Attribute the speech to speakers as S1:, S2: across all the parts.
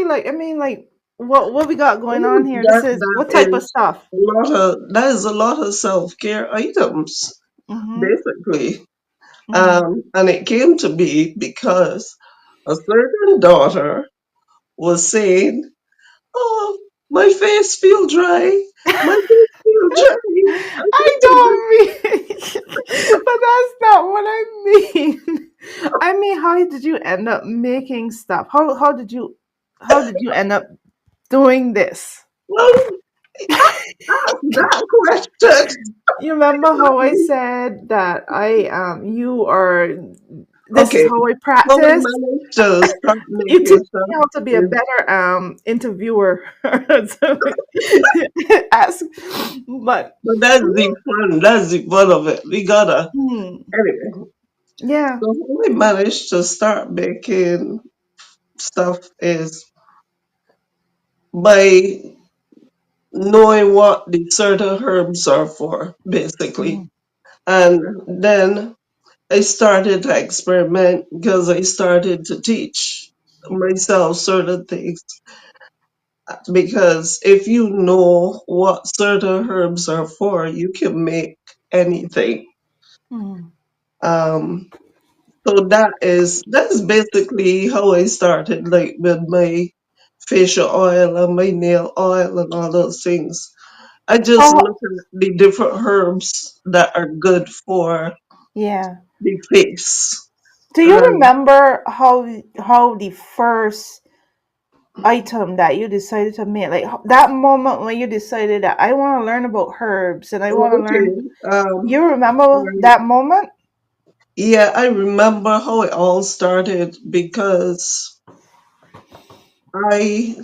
S1: Like, I mean, like, what we got going on here? This
S2: That
S1: is
S2: that
S1: what type of
S2: is
S1: stuff?
S2: that is a lot of self-care items,
S1: Mm-hmm.
S2: basically.
S1: Mm.
S2: And it came to be because a certain daughter was saying, "Oh, my face feel dry. My face feel dry." I
S1: I
S2: said to
S1: don't mean, but that's not what I mean. I mean, how did you end up making stuff? How did you end up doing this?
S2: well, that question.
S1: You remember how I said that you are, this is
S2: Okay,
S1: how I
S2: how we
S1: practice?
S2: managed to start
S1: You teach
S2: making stuff
S1: me how to be a
S2: is,
S1: better interviewer. So, ask, but
S2: but that's the fun. That's the fun of it. We gotta
S1: hmm,
S2: anyway.
S1: yeah.
S2: So how we managed to start making stuff is by knowing what the certain herbs are for, basically.
S1: Mhm.
S2: And then I started to experiment because I started to teach myself certain things. Because if you know what certain herbs are for, you can make anything.
S1: Mhm.
S2: Um, so that's basically how I started, like with my facial oil and my nail oil and all those things. I just
S1: How,
S2: look at the different herbs that are good for
S1: yeah.
S2: the face.
S1: Do you
S2: And
S1: remember how the first item that you decided to make, like that moment when you decided that I want to learn about herbs and I want to
S2: okay,
S1: learn? You remember
S2: right.
S1: that moment?
S2: Yeah, I remember how it all started because I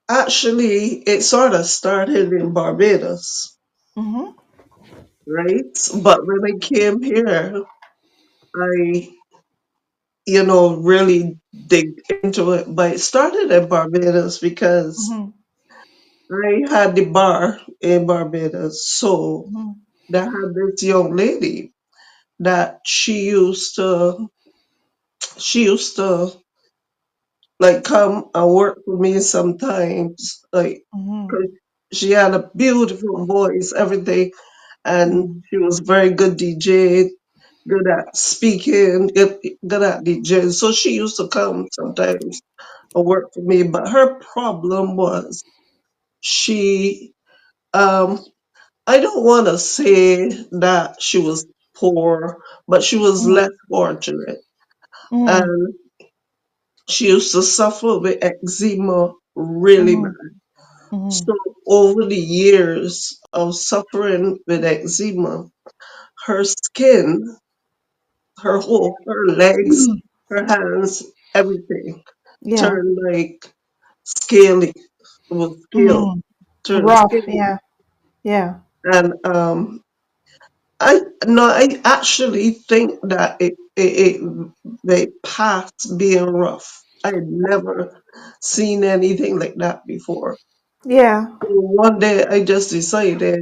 S2: actually it sort of started in Barbados,
S1: Mm-hmm.
S2: right? But when I came here, I really dig into it. But it started in Barbados because
S1: Mm-hmm.
S2: I had the bar in Barbados. So
S1: Mm-hmm.
S2: they had this young lady that she used to like come and work for me sometimes, like
S1: Mm-hmm.
S2: 'cause she had a beautiful voice, everything, and
S1: Mm-hmm.
S2: she was very good DJ, good at speaking, good at DJing. So she used to come sometimes and work for me. But her problem was she, um, I don't want to say that she was poor, but she was less fortunate.
S1: Mm-hmm.
S2: And she used to suffer with eczema really
S1: Mm-hmm.
S2: bad.
S1: Mm-hmm.
S2: So over the years of suffering with eczema, her skin, her legs, her hands, everything
S1: Yeah.
S2: turned like scaly. It was scale,
S1: Mm-hmm.
S2: turned
S1: Rough.
S2: scaly.
S1: Yeah. Yeah.
S2: And I no, I actually think that they passed being rough. I had never seen anything like that before.
S1: Yeah.
S2: So one day I just decided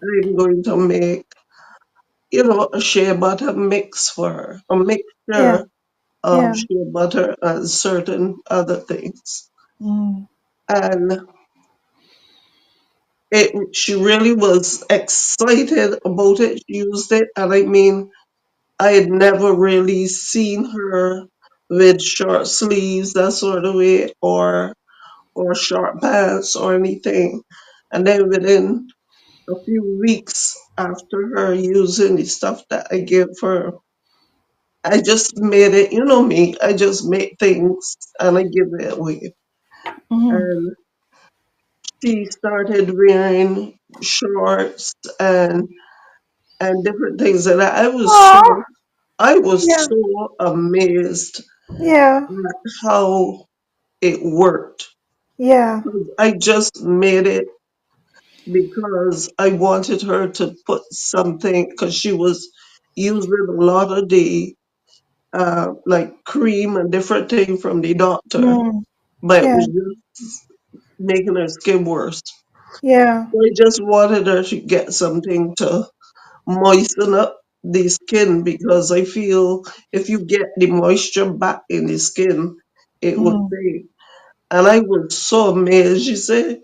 S2: I'm going to make, a shea butter mix for her, a
S1: Yeah.
S2: mixture of
S1: Yeah.
S2: shea butter and certain other things.
S1: Mm-hmm.
S2: And she really was excited about it. She used it, and I mean, I had never really seen her with short sleeves that sort of way, or short pants or anything. And then within a few weeks after her using the stuff that I gave her, I just made it, you know me, I just make things and I give it away.
S1: Mm-hmm.
S2: And she started wearing shorts and different things, and
S1: Oh.
S2: I was
S1: Yeah.
S2: so amazed
S1: Yeah.
S2: at how it worked.
S1: Yeah.
S2: I just made it because I wanted her to put something, because she was using a lot of the like cream and different things from the doctor,
S1: Mm.
S2: but it
S1: Yeah.
S2: was just making her skin worse.
S1: Yeah.
S2: So I just wanted her to get something to moisten up. the skin because I feel if you get the moisture back in the skin, it would
S1: Mm.
S2: stay. And I was so amazed. She said,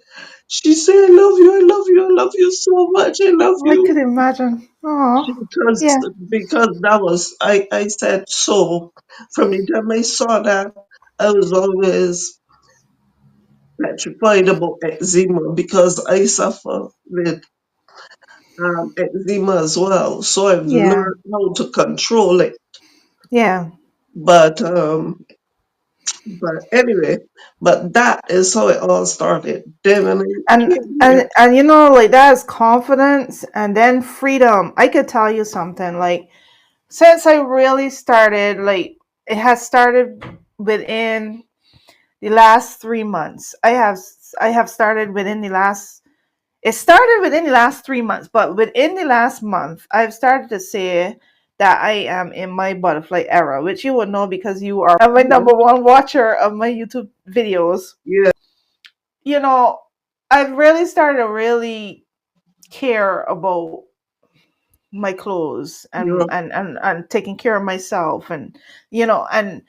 S2: I love you, I love you, I love you so much, I love
S1: I
S2: you.
S1: could imagine. Oh,
S2: Because
S1: yeah,
S2: because that was I said so from the time I saw that I was always petrified about eczema because I suffer with eczema as well. So I've
S1: yeah,
S2: learned how to control it.
S1: yeah.
S2: But anyway, but that is how it all started. Then when I
S1: And
S2: came here,
S1: you know, like that is confidence, and then freedom. I could tell you something. Like since I really started, like it has started within the last 3 months. I have started within the last. It started within the last 3 months, but within the last month, I've started to say that I am in my butterfly era, which you would know because you are my
S2: yeah,
S1: number one watcher of my YouTube videos.
S2: yeah,
S1: You know, I've really started to really care about my clothes
S2: yeah,
S1: and taking care of myself and and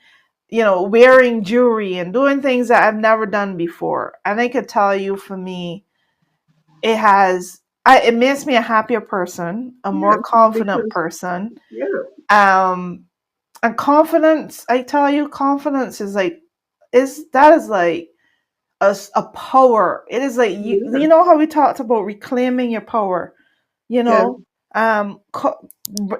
S1: wearing jewelry and doing things that I've never done before. And I could tell you, for me, it makes me a happier person, a
S2: yeah,
S1: more confident
S2: because
S1: person.
S2: yeah,
S1: um and confidence, I tell you, confidence is like is that is like a power. It is like
S2: yeah,
S1: you know how we talked about reclaiming your power, you
S2: yeah,
S1: know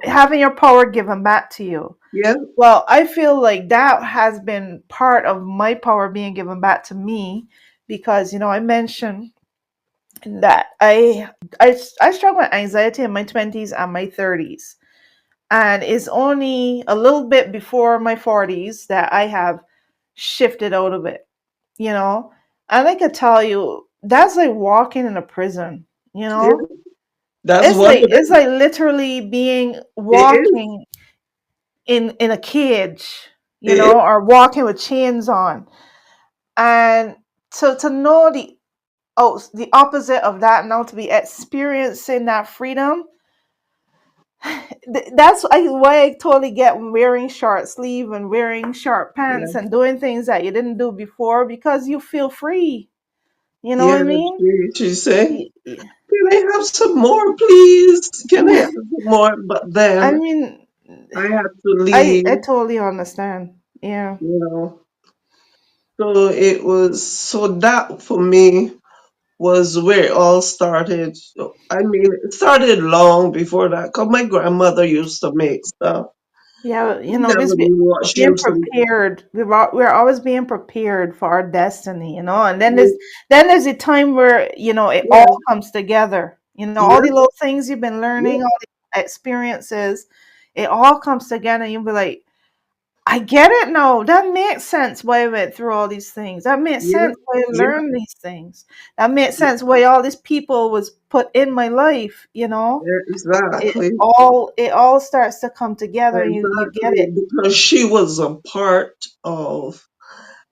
S1: having your power given back to you.
S2: yeah,
S1: Well, I feel like that has been part of my power being given back to me, because I mentioned that I struggle with anxiety in my 20s and my 30s, and it's only a little bit before my 40s that I have shifted out of it, you know and I could tell you that's like walking in a prison. you
S2: yeah.
S1: know
S2: That's
S1: it's
S2: what
S1: like
S2: it
S1: it's
S2: is.
S1: like literally being
S2: It is.
S1: walking in a cage,
S2: It is.
S1: or walking with chains on. And to know the opposite of that, now to be experiencing that freedom, why I totally get wearing short sleeve and wearing short
S2: Yeah,
S1: pants and doing things that you didn't do before, because you feel free. You know what
S2: yeah.
S1: I mean?
S2: She said,
S1: Y- y-
S2: "Can I have some more, please? Can I have some more?" But
S1: I
S2: then
S1: mean,
S2: I had to
S1: I
S2: leave.
S1: totally understand. Yeah.
S2: You know, so it was so that for me was where it all started. So, I mean, it started long before that. Cause my grandmother used to make stuff.
S1: Yeah,
S2: I never knew what she
S1: being
S2: used to
S1: prepared. We're always being prepared for our destiny, and then
S2: make.
S1: there's a time where it all
S2: Yeah,
S1: comes together. All the
S2: yeah,
S1: little things you've been
S2: yeah,
S1: learning, all the experiences, it all comes together, and you'll be like, I get it now. That makes sense why I went through all these things. That makes
S2: yeah,
S1: sense why I
S2: yeah,
S1: learned these things. That makes
S2: yeah,
S1: sense why all these people was put in my life.
S2: yeah, exactly.
S1: It all starts to come together, and you get
S2: Exactly,
S1: it.
S2: because she was a part of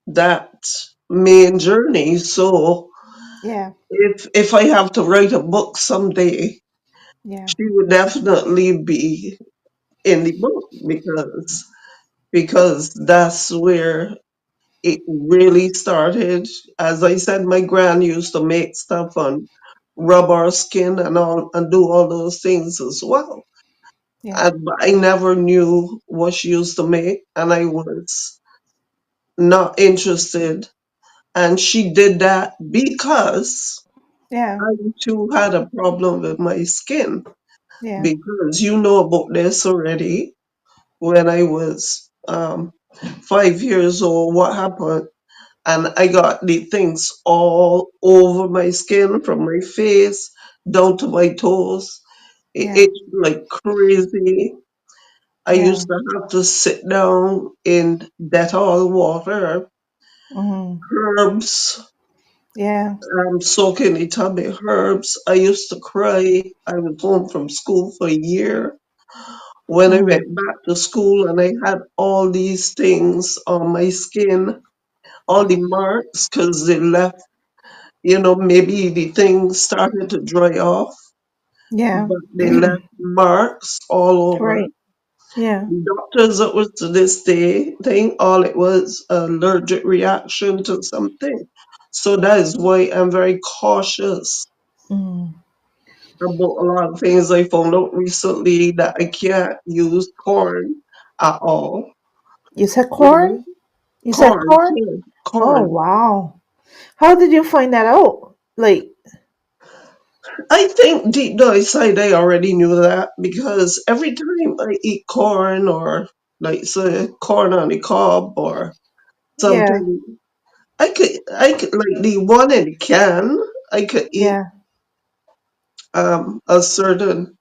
S2: that main journey. So
S1: Yeah.
S2: if I have to write a book someday,
S1: Yeah.
S2: she would definitely be in the book because that's where it really started. As I said, my gran used to make stuff and rub our skin and all and do all those things as well.
S1: Yeah.
S2: And but I never knew what she used to make, and I was not interested. And she did that because
S1: Yeah.
S2: I too had a problem with my skin.
S1: Yeah.
S2: Because you know about this already. When I was 5 years old, what happened? And I got the things all over my skin from my face down to my toes. It
S1: Yeah.
S2: itched like crazy. I
S1: Yeah.
S2: used to have to sit down in Dettol water,
S1: Mhm.
S2: herbs,
S1: Yeah.
S2: soaking the tummy herbs. I used to cry. I was home from school for a year. When I
S1: Mhm.
S2: went back to school and I had all these things on my skin, all the marks, because they left, maybe the things started to dry off.
S1: Yeah.
S2: but they left marks all over.
S1: Right. Yeah.
S2: The doctors that was to this day think all it was allergic reaction to something. So that is why I'm very cautious
S1: Mm.
S2: about a lot of things. I found out recently that I can't use corn at all.
S1: You said
S2: You
S1: corn?
S2: know,
S1: You said
S2: corn,
S1: corn?
S2: corn,
S1: Oh
S2: corn.
S1: wow. How did you find that out? Like,
S2: I think deep down inside I already knew that because every time I eat corn or like say corn on the cob or
S1: yeah,
S2: something, I could like the one in the can. I could eat
S1: yeah,
S2: a certain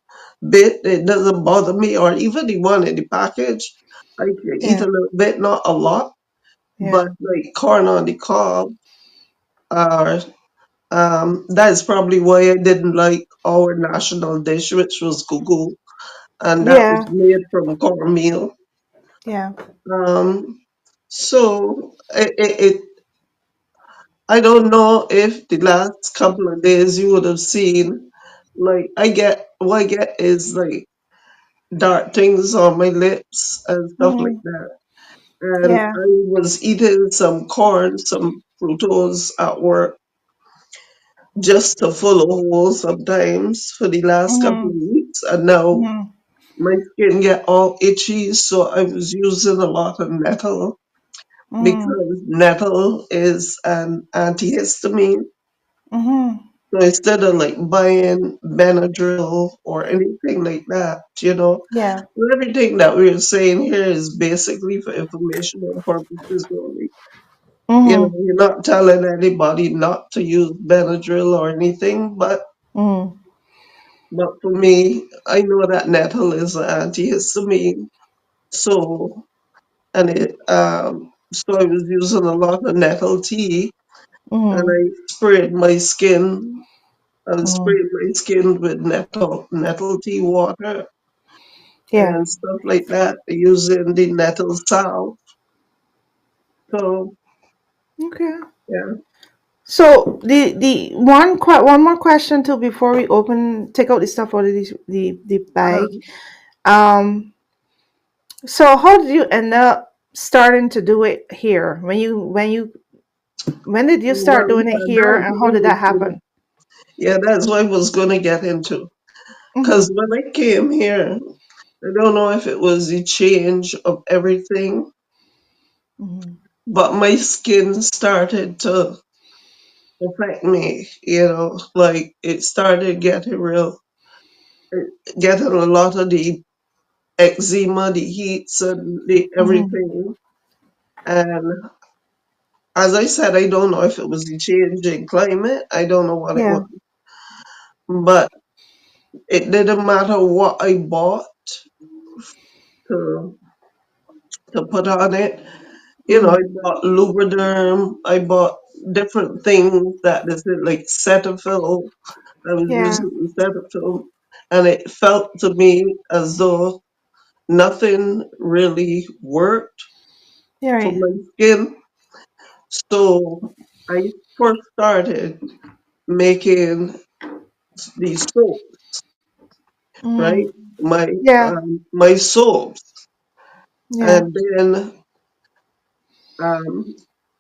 S2: bit. It doesn't bother me, or even the one in the package. I could eat a
S1: yeah,
S2: little bit, not a lot, but
S1: yeah.
S2: like corn on the cob, or that is probably why I didn't like our national dish, which was gugu, and that was
S1: Yeah,
S2: made from cornmeal.
S1: yeah.
S2: Um, so I don't know if the last couple of days you would have seen, like what I get is like dark things on my lips and stuff like
S1: Mm-hmm.
S2: that. And
S1: Yeah.
S2: I was eating some corn, some frutos at work just to fill a hole sometimes for the last couple of
S1: Mm-hmm.
S2: weeks, and now
S1: Mm-hmm.
S2: my skin get all itchy, so I was using a lot of nettle
S1: Mm-hmm.
S2: because nettle is an antihistamine.
S1: Mm-hmm.
S2: So instead of like buying Benadryl or anything like that,
S1: Yeah.
S2: everything that we're saying here is basically for informational purposes only.
S1: Mm-hmm.
S2: You're not telling anybody not to use Benadryl or anything,
S1: Mm-hmm.
S2: but for me, I know that nettle is an antihistamine. So so I was using a lot of nettle tea, and
S1: Mm-hmm.
S2: I sprayed my skin. I
S1: Mm-hmm.
S2: sprayed my skin with nettle tea water
S1: Yeah.
S2: and stuff like that, using the nettle salve. So
S1: Okay.
S2: yeah,
S1: So one more question too before we open take out the stuff out of the bag.
S2: um,
S1: Um. So how did you end up starting to do it here? When did you start
S2: well,
S1: doing it
S2: yeah,
S1: here, and how did that happen?
S2: that's what I was gonna get into. Because
S1: Mm-hmm.
S2: when I came here, I don't know if it was the change of everything,
S1: Mm-hmm.
S2: but my skin started to affect me, like it started getting a lot of the eczema, the heats, and the
S1: Mm-hmm.
S2: everything. And as I said, I don't know if it was the change in climate. I don't know what it was,
S1: Yeah.
S2: but it didn't matter what I bought to put on it. I
S1: Mm-hmm.
S2: bought Lubriderm. I bought different things that is like Cetaphil. I was
S1: Yeah.
S2: using Cetaphil, and it felt to me as though nothing really worked
S1: Yeah.
S2: for
S1: Right.
S2: my skin. So I first started making these soap, right?
S1: Mm-hmm.
S2: My
S1: Yeah.
S2: my soaps,
S1: Yeah.
S2: and then um,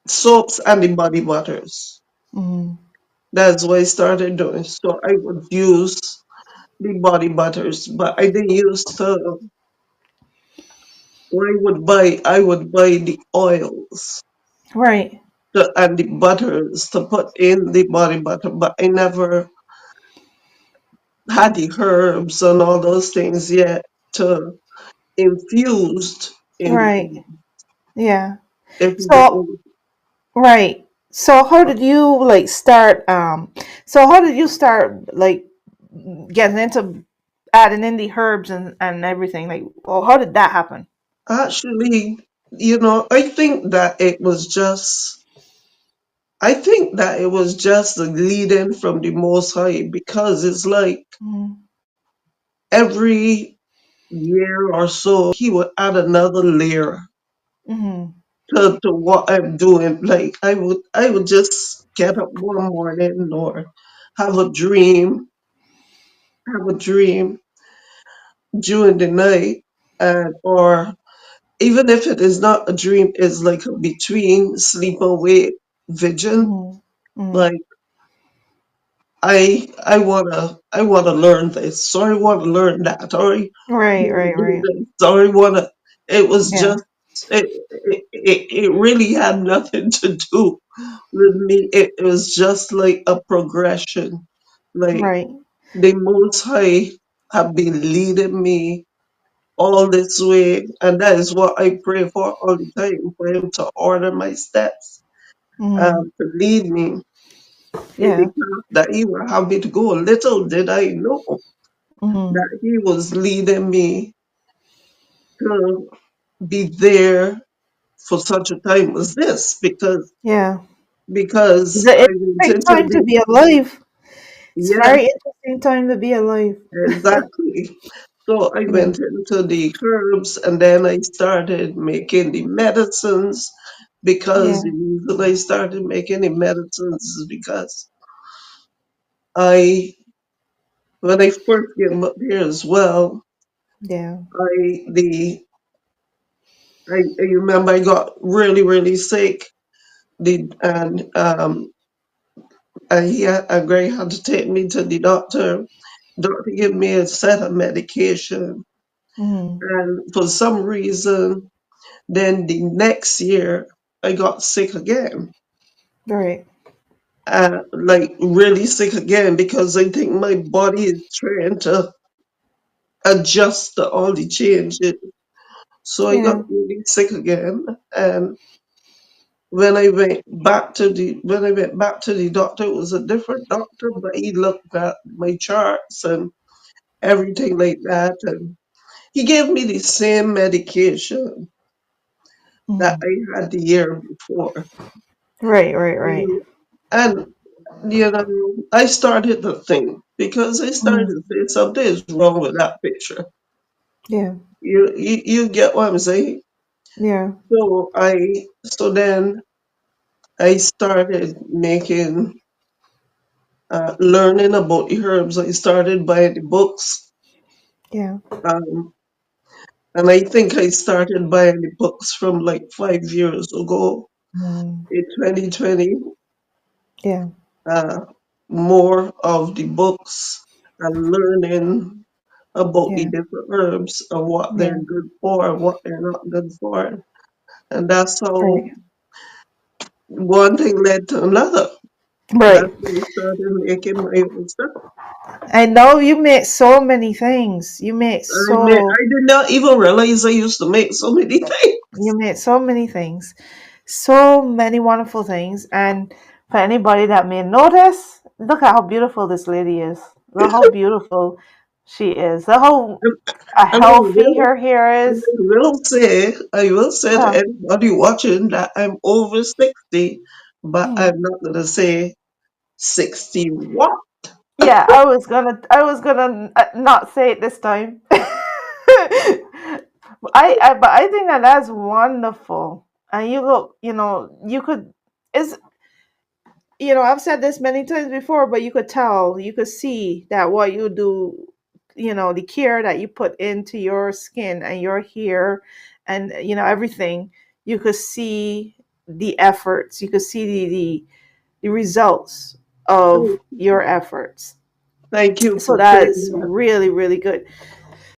S2: soaps and the body butters.
S1: Mm-hmm.
S2: That's what I started doing. So I would use the body butters, but I didn't use the. What I would buy the oils
S1: Right.
S2: and the butters to put in the body butter, but I never had the herbs and all those things yet to infused in the
S1: Right.
S2: oil.
S1: Yeah.
S2: If you get
S1: So right. So how did you like start? So how did you start like getting into adding in the herbs and everything? Like, well, how did that happen?
S2: actually, I think that it was just the leading from the Most High because it's like
S1: Mm-hmm.
S2: every year or so He would add another layer
S1: Mm-hmm.
S2: to what I'm doing. Like I would just get up one morning or have a dream have a dream during the night, and or even if it is not a dream, it's like a between sleep and wake vision.
S1: Mm-hmm. Mm-hmm.
S2: Like I wanna learn this, or I wanna learn that, or I
S1: Right,
S2: wanna
S1: right,
S2: do
S1: right.
S2: this, or I wanna. It was
S1: Yeah,
S2: just it really had nothing to do with me. It was just like a progression. Like
S1: right.
S2: the Most High have been leading me all this way, and that is what I pray for all the time, for Him to order my steps,
S1: Mm-hmm.
S2: to lead me in the
S1: Yeah.
S2: path that He will have me to go. Little did I know
S1: Mm-hmm.
S2: that He was leading me to be there for such a time as this, because
S1: Yeah. It's
S2: because
S1: an
S2: I went
S1: interesting
S2: into
S1: time to
S2: the
S1: be alive. It's a
S2: yeah,
S1: very interesting time to be alive.
S2: exactly. So I
S1: Yeah,
S2: went into the herbs, and then I started making the medicines, because
S1: yeah,
S2: the reason I started making the medicines is because I, when I first came up here as well,
S1: yeah.
S2: the I remember I got really really sick. And Greg had to take me to the doctor. Doctor gave me a set of medication,
S1: Mm-hmm.
S2: and for some reason, then the next year I got sick again,
S1: Right.
S2: like really sick again, because I think my body is trying to adjust to all the changes. So I got
S1: Yeah.
S2: really sick again, and when I went back to the doctor, it was a different doctor, but he looked at my charts and everything like that, and he gave me the same medication that
S1: Mm-hmm.
S2: I had the year before.
S1: Right, right, right.
S2: Mm. And I started to think, because I started
S1: Mm-hmm.
S2: to say something is wrong with that picture.
S1: Yeah,
S2: You get what I'm saying?
S1: yeah,
S2: So then I started learning about the herbs. I started buying the books,
S1: yeah.
S2: um, and I think I started buying the books from like 5 years ago
S1: Mm,
S2: in 2020.
S1: yeah,
S2: uh, More of the books and learning about the
S1: yeah,
S2: different herbs and what they're
S1: yeah.
S2: good for and what they're not good for. And that's how
S1: Right,
S2: one thing led to another. That's
S1: right.
S2: when I started making my own stuff.
S1: I know you make so many things.
S2: I did not even realize I used to make so many things.
S1: You made so many things, so many wonderful things. And for anybody that may notice, look at how beautiful this lady is. Look how beautiful she is. Look how
S2: And I
S1: healthy
S2: will,
S1: her hair
S2: and
S1: is.
S2: I will say to
S1: Yeah.
S2: anybody watching that I'm over 60, but
S1: Mm.
S2: I'm not gonna say 60 what?
S1: Yeah, I was gonna not say it this time. But I think that that's wonderful. And you look, you could is I've said this many times before, but you could tell, you could see that what you do, the care that you put into your skin and your hair and everything, you could see the efforts, you could see the results of your efforts.
S2: Thank you
S1: So
S2: for
S1: that
S2: saying
S1: is
S2: that.
S1: really, really good.